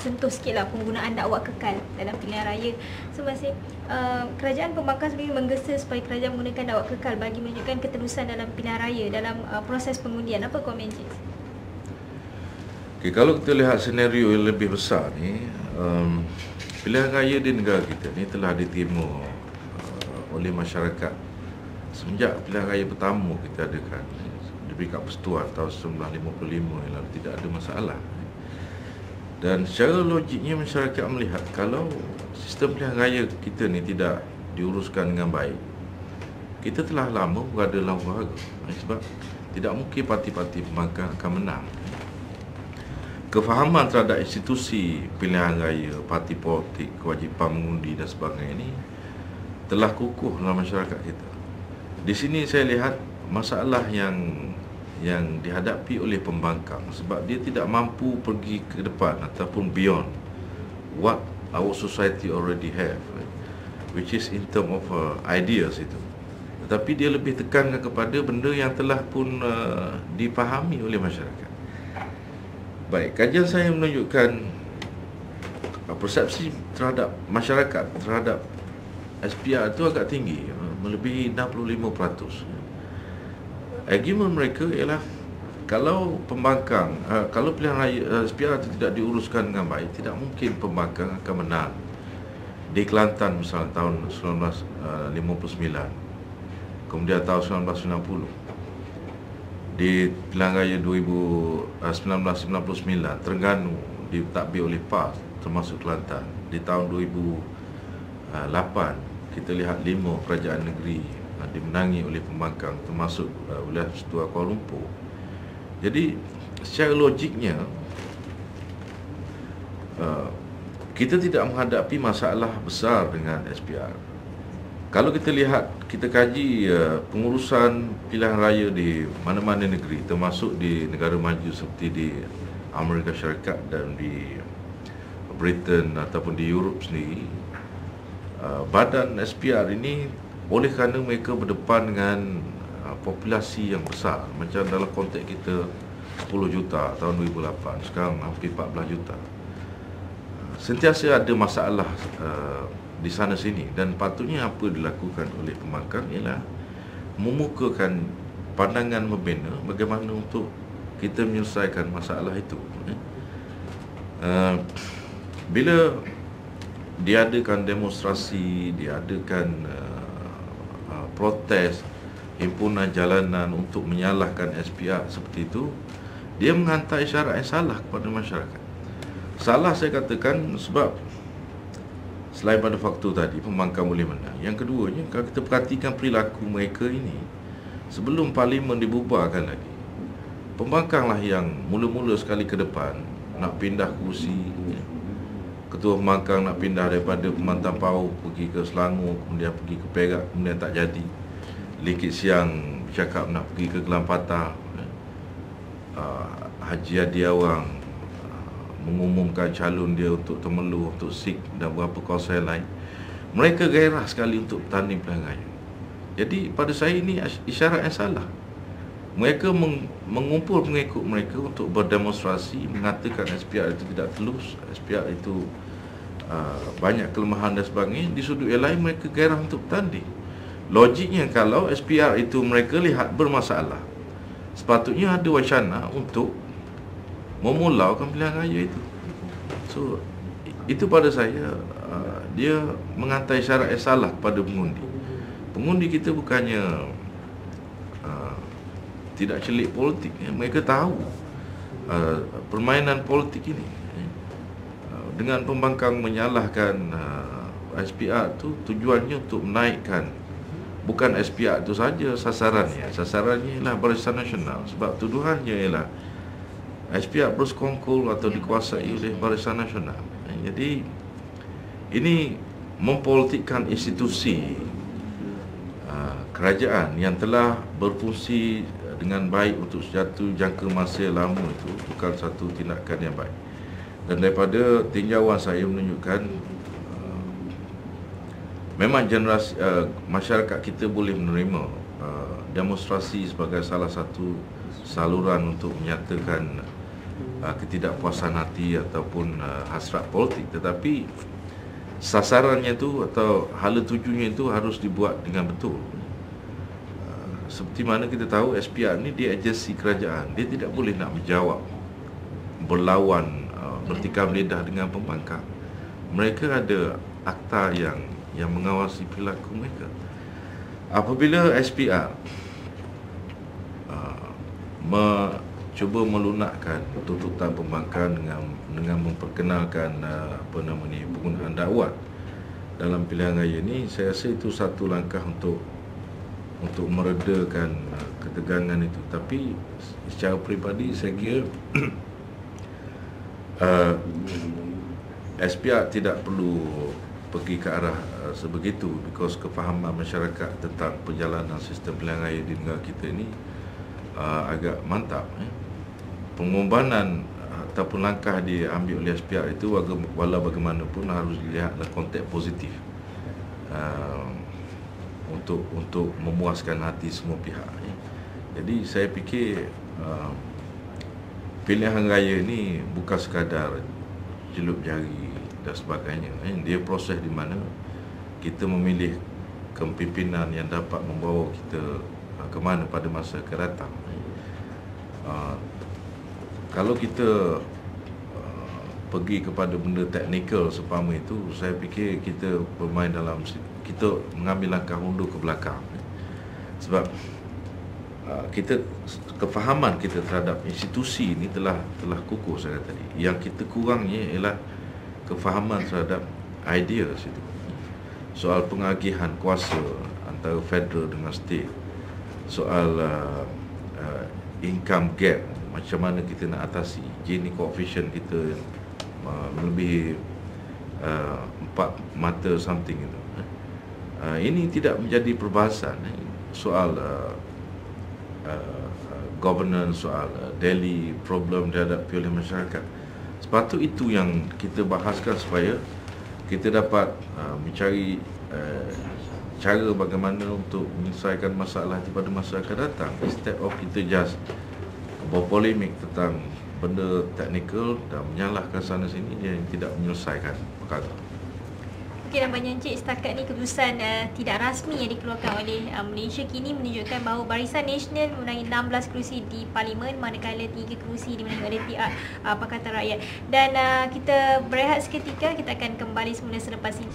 sentuh sikit lah penggunaan dakwah kekal dalam pilihan raya. So masih kerajaan pembangkang sebenarnya menggesa supaya kerajaan menggunakan dakwah kekal bagi menunjukkan ketelusan dalam pilihan raya dalam proses pengundian. Apa komen Cik? Okay, kalau kita lihat senario yang lebih besar ni, pilihan raya di negara kita ni telah diterima oleh masyarakat semenjak pilihan raya pertama kita adakan di peringkat persatuan tahun 1955 yang lalu, tidak ada masalah. Dan secara logiknya masyarakat melihat kalau sistem pilihan raya kita ni tidak diuruskan dengan baik, kita telah lama berada dalam wahara, sebab tidak mungkin parti-parti pembangkang akan menang. Kefahaman terhadap institusi pilihan raya, parti politik, kewajipan mengundi dan sebagainya ini telah kukuh dalam masyarakat kita. Di sini saya lihat masalah yang dihadapi oleh pembangkang sebab dia tidak mampu pergi ke depan ataupun beyond what our society already have, which is in term of ideas itu. Tetapi dia lebih tekankan kepada benda yang telah pun dipahami oleh masyarakat. Baik, kajian saya menunjukkan persepsi terhadap masyarakat terhadap SPR itu agak tinggi, melebihi 65%. Argument mereka ialah kalau pembangkang, kalau pilihan raya SPR itu tidak diuruskan dengan baik, tidak mungkin pembangkang akan menang. Di Kelantan misalnya tahun 1959, kemudian tahun 1990. Di pilihan raya 1999, Terengganu ditadbir oleh PAS termasuk Kelantan. Di tahun 2008, kita lihat 5 kerajaan negeri dimenangi oleh pembangkang termasuk wilayah Persatuan Kuala Lumpur. Jadi secara logiknya kita tidak menghadapi masalah besar dengan SPR. Kalau kita lihat, kita kaji pengurusan pilihan raya di mana-mana negeri, termasuk di negara maju seperti di Amerika Syarikat dan di Britain ataupun di Europe sendiri, badan SPR ini oleh kerana mereka berdepan dengan populasi yang besar, macam dalam konteks kita 10 juta tahun 2008, sekarang hampir 14 juta. Sentiasa ada masalah di sana sini, dan patutnya apa dilakukan oleh pembangkang ialah memukakan pandangan membina bagaimana untuk kita menyelesaikan masalah itu. Bila diadakan demonstrasi, diadakan protes, himpunan jalanan untuk menyalahkan SPR seperti itu, dia menghantar isyarat yang salah kepada masyarakat. Salah saya katakan sebab selain pada faktor tadi pembangkang boleh menang, yang keduanya kalau kita perhatikan perilaku mereka ini sebelum parlimen dibubarkan lagi, pembangkanglah yang mula-mula sekali ke depan nak pindah kursi. Ketua pembangkang nak pindah daripada Pemantang Pau pergi ke Selangor, kemudian pergi ke Perak, kemudian tak jadi. Likit siang bercakap nak pergi ke Gelang Patah. Haji Adi Awang mengumumkan calon dia untuk Temerloh, untuk SIK dan beberapa kawasan lain. Mereka gairah sekali untuk bertanding pilihan raya. Jadi pada saya ini isyarat yang salah. Mereka mengumpul pengikut mereka untuk berdemonstrasi, mengatakan SPR itu tidak telus, SPR itu banyak kelemahan dan sebagainya. Di sudut yang lain mereka gairah untuk bertanding. Logiknya kalau SPR itu mereka lihat bermasalah, sepatutnya ada wacana untuk memulaukan pilihan raya itu. So itu pada saya dia menghantar isyarat yang salah kepada pengundi. Pengundi kita bukannya tidak celik politik, mereka tahu permainan politik ini. Dengan pembangkang menyalahkan SPR itu tujuannya untuk menaikkan, bukan SPR itu saja sasarannya ialah Barisan Nasional, sebab tuduhannya ialah SPR bersekongkol atau dikuasai oleh Barisan Nasional. Jadi ini mempolitikkan institusi kerajaan yang telah berfungsi dengan baik untuk satu jangka masa lama, itu bukan satu tindakan yang baik. Dan daripada tinjauan saya menunjukkan memang generasi masyarakat kita boleh menerima demonstrasi sebagai salah satu saluran untuk menyatakan ketidakpuasan hati ataupun hasrat politik, tetapi sasarannya itu atau hala tujunya itu harus dibuat dengan betul. Seperti mana kita tahu SPR ni dia agensi kerajaan, dia tidak boleh nak menjawab, berlawan, bertikam lidah dengan pembangkang. Mereka ada akta yang mengawasi perilaku mereka. Apabila SPR cuba melunakkan tuntutan pembangkang dengan memperkenalkan penggunaan dakwat dalam pilihan raya ini, saya rasa itu satu langkah untuk meredakan ketegangan itu. Tapi secara peribadi saya kira SPR tidak perlu pergi ke arah sebegitu, because kefahaman masyarakat tentang perjalanan sistem pilihan raya di negara kita ini agak mantap. Pengorbanan ataupun langkah diambil oleh SPR itu walau bagaimanapun harus dilihat dalam konteks positif, untuk memuaskan hati semua pihak. Jadi saya fikir pilihan raya ini bukan sekadar celup jari dan sebagainya. Dia proses di mana kita memilih kepimpinan yang dapat membawa kita ke mana pada masa akan datang. Kalau kita pergi kepada benda teknikal seumpama itu, saya fikir kita bermain kita mengambil langkah mundur ke belakang. Sebab kefahaman kita terhadap institusi ini telah kukuh, saya kata tadi. Yang kita kurangnya ialah kefahaman terhadap idea situ. Soal pengagihan kuasa antara federal dengan state, soal income gap, macam mana kita nak atasi. Gini coefficient kita melebihi 4 mata something itu. Ini tidak menjadi perbahasan. Soal governance, soal daily problem dihadapi oleh masyarakat. Sepatut itu yang kita bahaskan supaya kita dapat mencari cara bagaimana untuk menyelesaikan masalah pada masa akan datang, instead of kita just berpolemik tentang benda teknikal dan menyalahkan sana sini yang tidak menyelesaikan perkara. Okey, nampaknya Encik setakat ni keputusan tidak rasmi yang dikeluarkan oleh Malaysia kini menunjukkan bahawa Barisan Nasional memenangi 16 kerusi di Parlimen, manakala 3 kerusi dimenangi oleh pihak Pakatan Rakyat. Dan kita berehat seketika, kita akan kembali semula selepas ini.